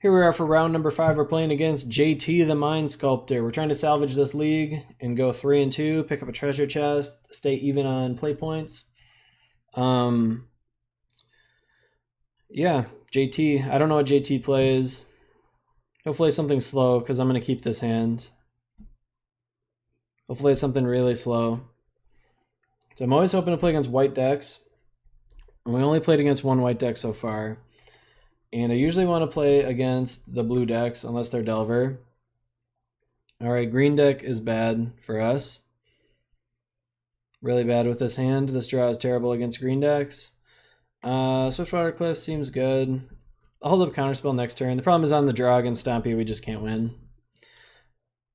Here we are for round number 5. We're playing against JT the Mind Sculptor. We're trying to salvage this league and go 3-2, pick up a treasure chest, stay even on play points. Yeah, JT. I don't know what JT plays. Hopefully something slow, because I'm going to keep this hand. Hopefully it's something really slow. So I'm always hoping to play against white decks. And we only played against one white deck so far. And I usually want to play against the blue decks, unless they're Delver. Alright, green deck is bad for us. Really bad with this hand. This draw is terrible against green decks. Swiftwater Cliff seems good. I'll hold up Counterspell next turn. The problem is on the draw against Stompy, we just can't win.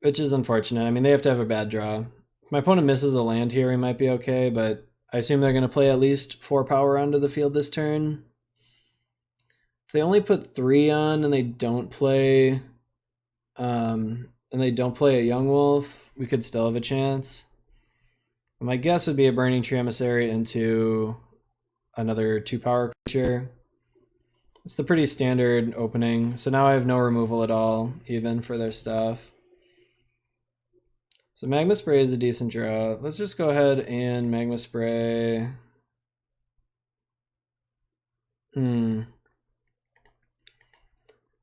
Which is unfortunate. I mean, they have to have a bad draw. If my opponent misses a land here, he might be okay, but I assume they're going to play at least 4 power onto the field this turn. If they only put 3 on and they don't play a Young Wolf, we could still have a chance. My guess would be a Burning Tree Emissary into another 2 power creature. It's the pretty standard opening. So now I have no removal at all, even for their stuff. So Magma Spray is a decent draw. Let's just go ahead and Magma Spray.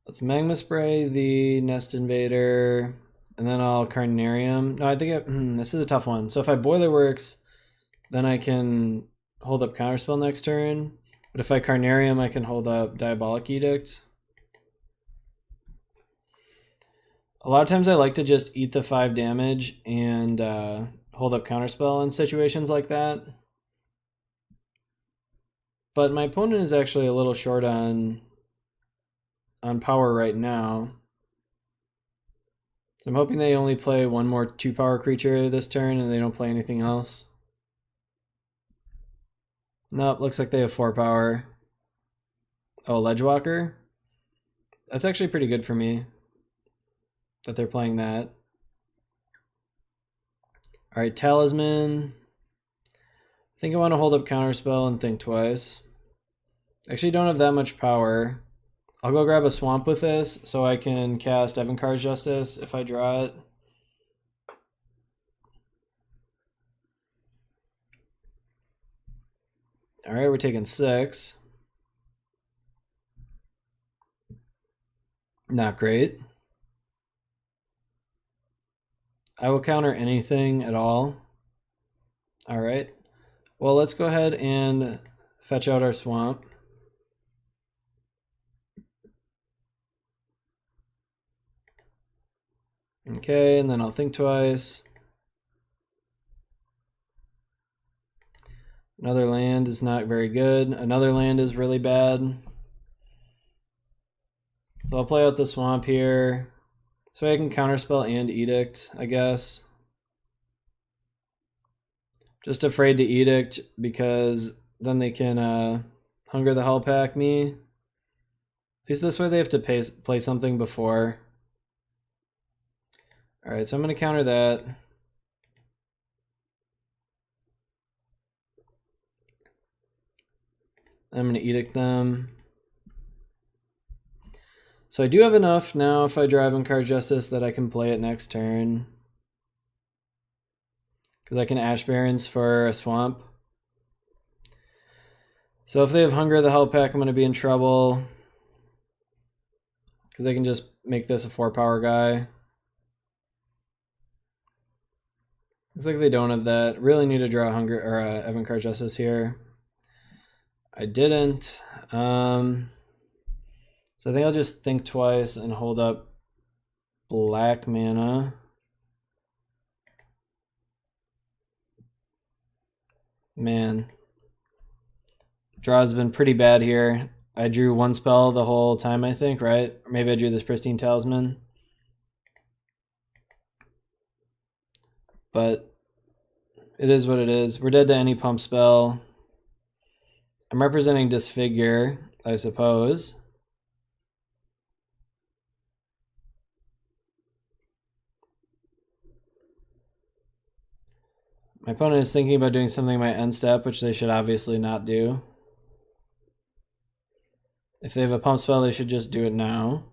Let's Magma Spray the Nest Invader, and then I'll Carnarium. No, I think this is a tough one. So if I Boilerworks, then I can hold up Counterspell next turn. But if I Carnarium, I can hold up Diabolic Edict. A lot of times I like to just eat the 5 damage and hold up Counterspell in situations like that. But my opponent is actually a little short on power right now. So I'm hoping they only play one more 2 power creature this turn and they don't play anything else. Nope, looks like they have 4 power. Oh, Ledgewalker? That's actually pretty good for me that they're playing that. Alright, Talisman. I think I want to hold up Counterspell and think twice. Actually don't have that much power. I'll go grab a Swamp with this so I can cast Evankar's Justice if I draw it. Alright, we're taking 6. Not great. I will counter anything at all. Alright. Well, let's go ahead and fetch out our Swamp. Okay, and then I'll think twice. Another land is not very good. Another land is really bad. So I'll play out the Swamp here. So I can Counterspell and Edict, I guess. Just afraid to Edict because then they can Hunger the Hellpack me. At least this way they have to play something before. Alright, so I'm going to counter that. I'm going to Edict them. So I do have enough now if I drive Evankar's Justice that I can play it next turn. Because I can Ash Barrens for a Swamp. So if they have Hunger the Hellpack, I'm going to be in trouble. Because they can just make this a 4 power guy. Looks like they don't have that. Really need to draw Hunger or Evankar's Justice here. I didn't. So I think I'll just think twice and hold up black mana. Man. Draw's been pretty bad here. I drew 1 spell the whole time, I think, right? Or maybe I drew this Pristine Talisman. But it is what it is. We're dead to any pump spell. I'm representing Disfigure, I suppose. My opponent is thinking about doing something in my end step, which they should obviously not do. If they have a pump spell, they should just do it now.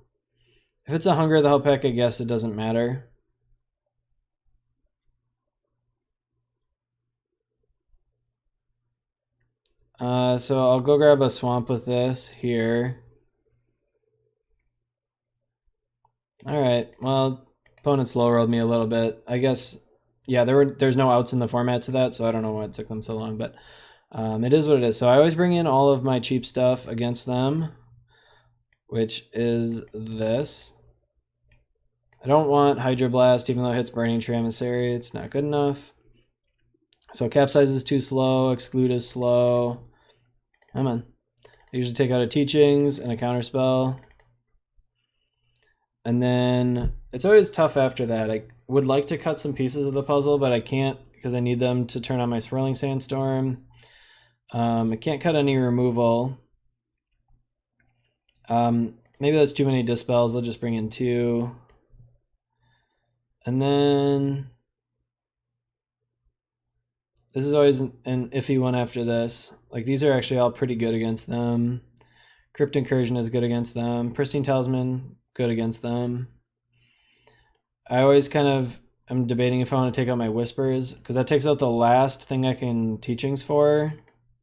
If it's a Hunger of the Hopek, I guess it doesn't matter. So I'll go grab a swamp with this here. Alright, well, opponent slow rolled me a little bit. I guess, yeah, there's no outs in the format to that, so I don't know why it took them so long, but it is what it is. So I always bring in all of my cheap stuff against them, which is this. I don't want Hydroblast, even though it hits Burning Tree Emissary. It's not good enough. So Capsize is too slow, Exclude is slow. Come on. I usually take out a Teachings and a Counterspell. And then it's always tough after that. I would like to cut some pieces of the puzzle, but I can't because I need them to turn on my Swirling Sandstorm. I can't cut any removal. Maybe that's too many Dispels. I'll just bring in 2. And then this is always an iffy one after this. Like, these are actually all pretty good against them. Crypt Incursion is good against them. Pristine Talisman, good against them. I always kind of am debating if I want to take out my Whispers, because that takes out the last thing I can Teachings for.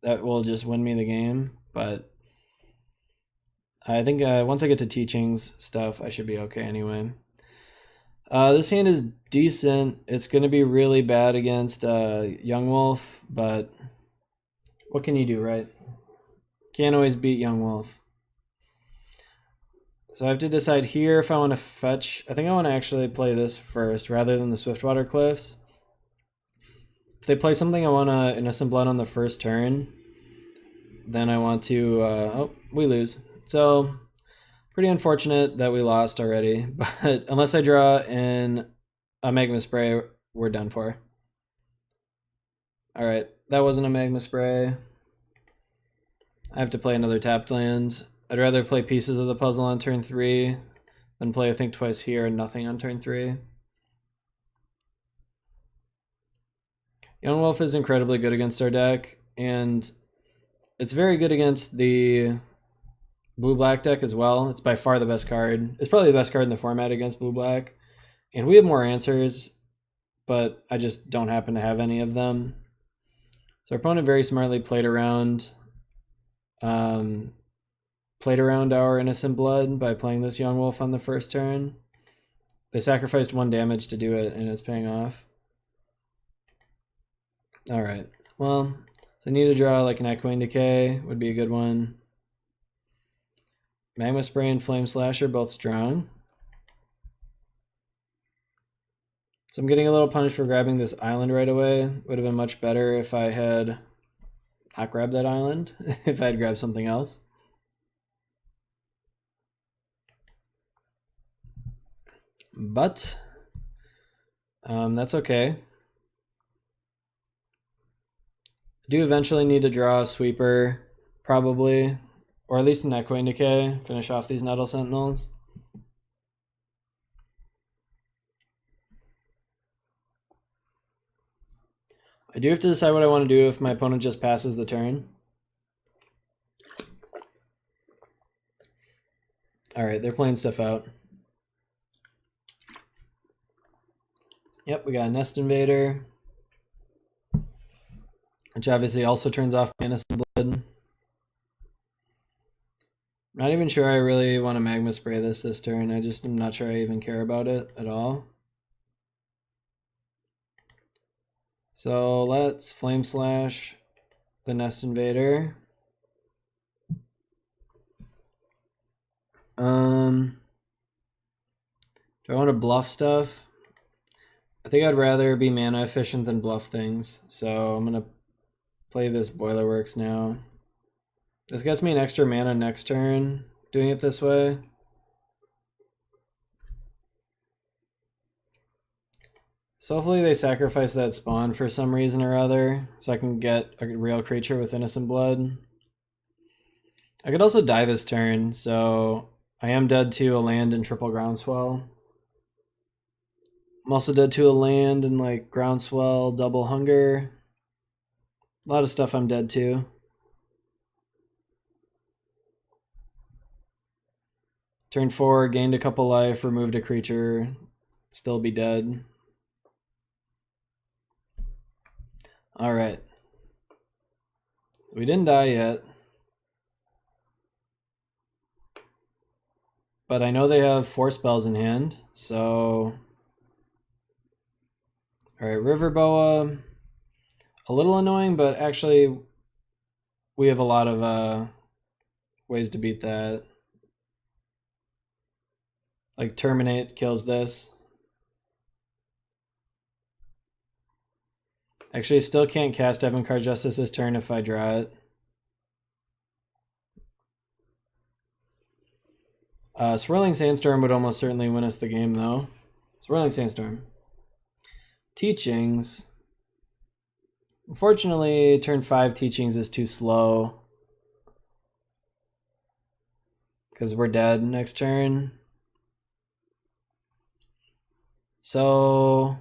That will just win me the game, but I think once I get to Teachings stuff, I should be okay anyway. This hand is decent. It's going to be really bad against Young Wolf, but what can you do, right? Can't always beat Young Wolf. So I have to decide here if I want to fetch. I think I want to actually play this first rather than the Swiftwater Cliffs. If they play something I want to Innocent Blood on the first turn, then I want to... oh, we lose. So, pretty unfortunate that we lost already. But unless I draw in a Magma Spray, we're done for. Alright, that wasn't a Magma Spray. I have to play another tapped land. I'd rather play pieces of the puzzle on turn 3 than play, I think, twice here and nothing on turn 3. Young Wolf is incredibly good against our deck, and it's very good against the blue-black deck as well. It's by far the best card. It's probably the best card in the format against blue-black. And we have more answers, but I just don't happen to have any of them. So our opponent very smartly played around our Innocent Blood by playing this Young Wolf on the first turn. They sacrificed 1 damage to do it, and it's paying off. Alright, well, so I need to draw like an Echoing Decay, would be a good one. Magma Spray and Flame Slash are both strong. So I'm getting a little punished for grabbing this island right away. Would have been much better if I had not grabbed that island, if I had grabbed something else. But that's okay. I do eventually need to draw a sweeper, probably, or at least an Echoing Decay, finish off these Nettle Sentinels. I do have to decide what I want to do if my opponent just passes the turn. Alright, they're playing stuff out. Yep, we got a Nest Invader, which obviously also turns off Innocent Blood. Not even sure I really want to Magma Spray this turn. I just am not sure I even care about it at all. So let's Flame Slash the Nest Invader. Do I want to bluff stuff? I think I'd rather be mana efficient than bluff things. So I'm going to play this Boilerworks now. This gets me an extra mana next turn, doing it this way. So hopefully they sacrifice that spawn for some reason or other, so I can get a real creature with Innocent Blood. I could also die this turn, so I am dead to a land and triple Groundswell. I'm also dead to a land and like Groundswell, double Hunger. A lot of stuff I'm dead to. Turn 4, gained a couple life, removed a creature, still be dead. Alright. We didn't die yet. But I know they have 4 spells in hand, so... Alright, River Boa. A little annoying, but actually we have a lot of ways to beat that. Like Terminate kills this. Actually, still can't cast Avant-Garde Justice this turn if I draw it. Swirling Sandstorm would almost certainly win us the game, though. Swirling Sandstorm. Teachings. Unfortunately, turn 5 Teachings is too slow. Because we're dead next turn. So,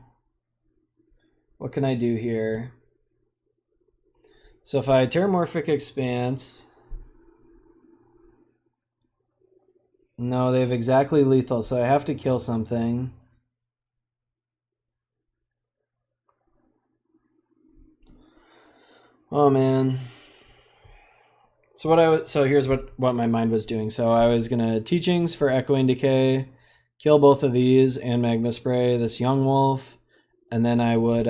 what can I do here? So if I Terramorphic Expanse... No, they have exactly lethal, so I have to kill something. Oh man. So here's what my mind was doing. So I was gonna Teachings for Echoing Decay, kill both of these and Magma Spray this Young Wolf, and then I would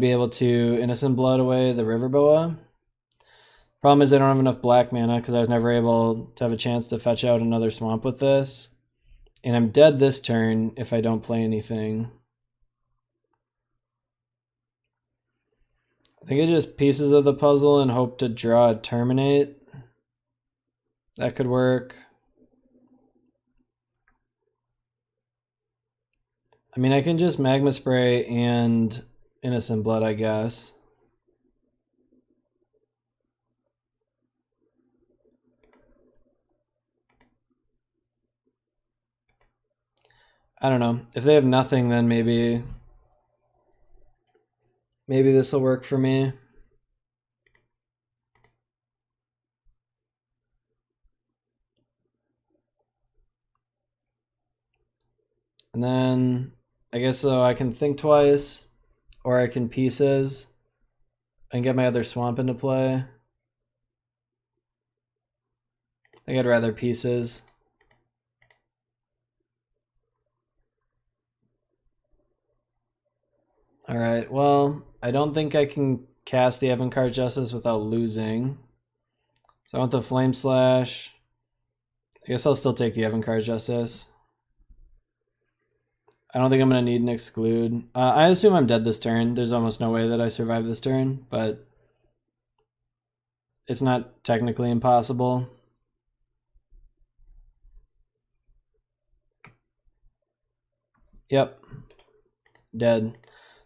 be able to Innocent Blood away the River Boa. Problem is I don't have enough black mana because I was never able to have a chance to fetch out another swamp with this. And I'm dead this turn if I don't play anything. I think it's just pieces of the puzzle and hope to draw a Terminate. That could work. I mean, I can just Magma Spray and Innocent Blood, I guess. I don't know. If they have nothing, then maybe this will work for me. And then I guess so I can think twice, or I can Pieces and get my other swamp into play. I think I'd rather Pieces. Alright, well, I don't think I can cast the Avant-Garde Justice without losing. So I want the Flame Slash. I guess I'll still take the Avant-Garde Justice. I don't think I'm going to need an Exclude. I assume I'm dead this turn. There's almost no way that I survive this turn, but it's not technically impossible. Yep. Dead.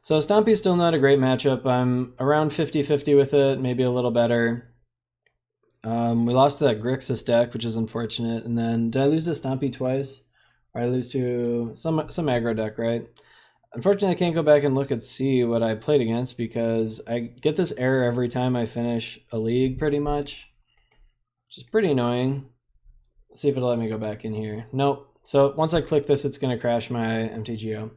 So Stompy's still not a great matchup. I'm around 50-50 with it, maybe a little better. We lost to that Grixis deck, which is unfortunate. And then, did I lose to Stompy twice? Or I lose to some aggro deck, right? Unfortunately, I can't go back and look and see what I played against because I get this error every time I finish a league, pretty much. Which is pretty annoying. Let's see if it'll let me go back in here. Nope. So once I click this, it's going to crash my MTGO.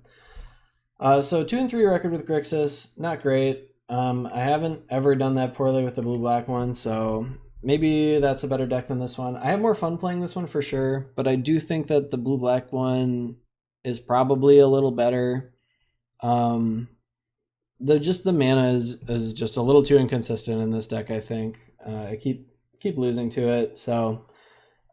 So 2-3 record with Grixis, not great. I haven't ever done that poorly with the blue-black one, so maybe that's a better deck than this one. I have more fun playing this one for sure, but I do think that the blue-black one is probably a little better. The mana is just a little too inconsistent in this deck, I think. I keep losing to it, so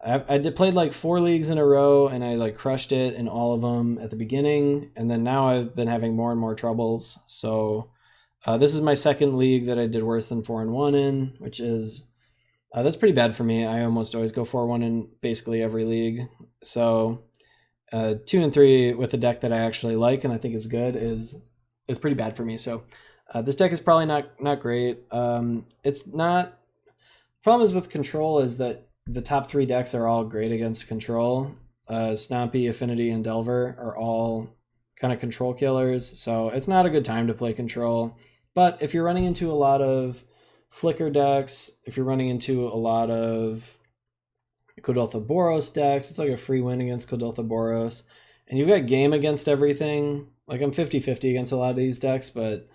I played like 4 leagues in a row, and I like crushed it in all of them at the beginning, and then now I've been having more and more troubles. So this is my second league that I did worse than 4-1 in, which is that's pretty bad for me. I almost always go 4-1 in basically every league. So 2-3 with a deck that I actually like and I think is good is pretty bad for me. So this deck is probably not great. It's not. Problem is with control is that the top 3 decks are all great against control. Stompy, Affinity, and Delver are all kind of control killers, so it's not a good time to play control. But if you're running into a lot of Flicker decks, if you're running into a lot of Kodotha Boros decks. It's like a free win against Kodotha Boros. And you've got game against everything. Like, I'm 50-50 against a lot of these decks, but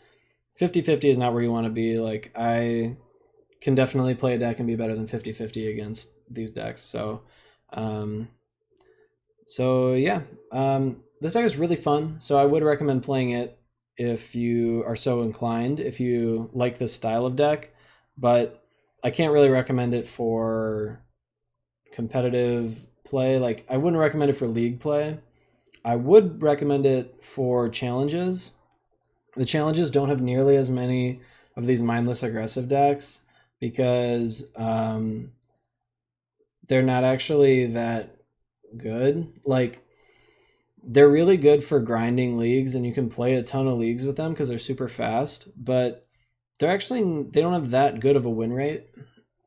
50-50 is not where you want to be. Like, I can definitely play a deck and be better than 50-50 against these decks. So, yeah. This deck is really fun, so I would recommend playing it if you are so inclined, if you like this style of deck, but I can't really recommend it for competitive play. Like, I wouldn't recommend it for league play. I would recommend it for challenges. The challenges don't have nearly as many of these mindless aggressive decks because they're not actually that good. Like, they're really good for grinding leagues, and you can play a ton of leagues with them because they're super fast, but they don't have that good of a win rate.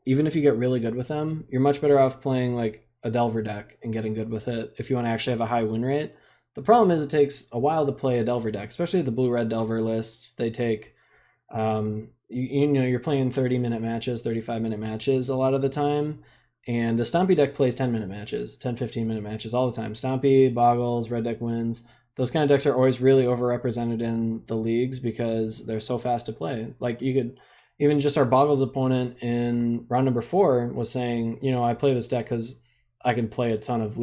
Even if you get really good with them, you're much better off playing like a Delver deck and getting good with it if you want to actually have a high win rate. The problem is it takes a while to play a Delver deck, especially the blue-red Delver lists. They take, you're playing 30-minute matches, 35-minute matches a lot of the time. And the Stompy deck plays 10-minute matches, 10, 15-minute matches all the time. Stompy, Boggles, Red Deck Wins. Those kind of decks are always really overrepresented in the leagues because they're so fast to play. Like, you could, even just our Boggles opponent in round number 4 was saying, I play this deck because I can play a ton of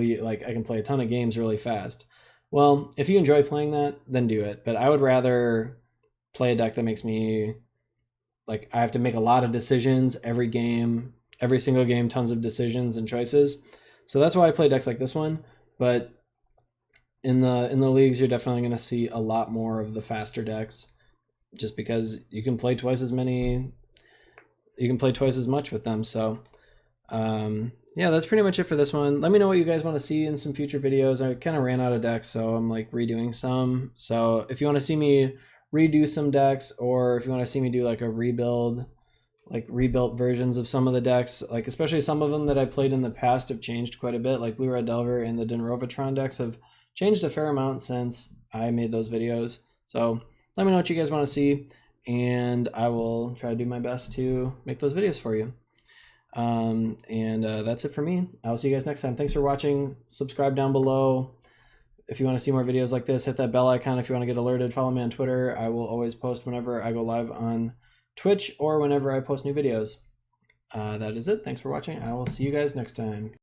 games really fast. Well, if you enjoy playing that, then do it. But I would rather play a deck that makes me, like, I have to make a lot of decisions every game. Every single game, tons of decisions and choices. So that's why I play decks like this one. But in the leagues, you're definitely going to see a lot more of the faster decks, just because you can play twice as much with them. So yeah, that's pretty much it for this one. Let me know what you guys want to see in some future videos. I kind of ran out of decks, so I'm like redoing some. So if you want to see me redo some decks, or if you want to see me do like a rebuilt versions of some of the decks, like especially some of them that I played in the past have changed quite a bit, like Blue Red Delver and the Dendrovatron decks have changed a fair amount since I made those videos. So let me know what you guys want to see, and I will try to do my best to make those videos for you. That's it for me. I'll see you guys next time. Thanks for watching. Subscribe down below if you want to see more videos like this. Hit that bell icon if you want to get alerted. Follow me on Twitter. I will always post whenever I go live on Twitch or whenever I post new videos. That is it. Thanks for watching. I will see you guys next time.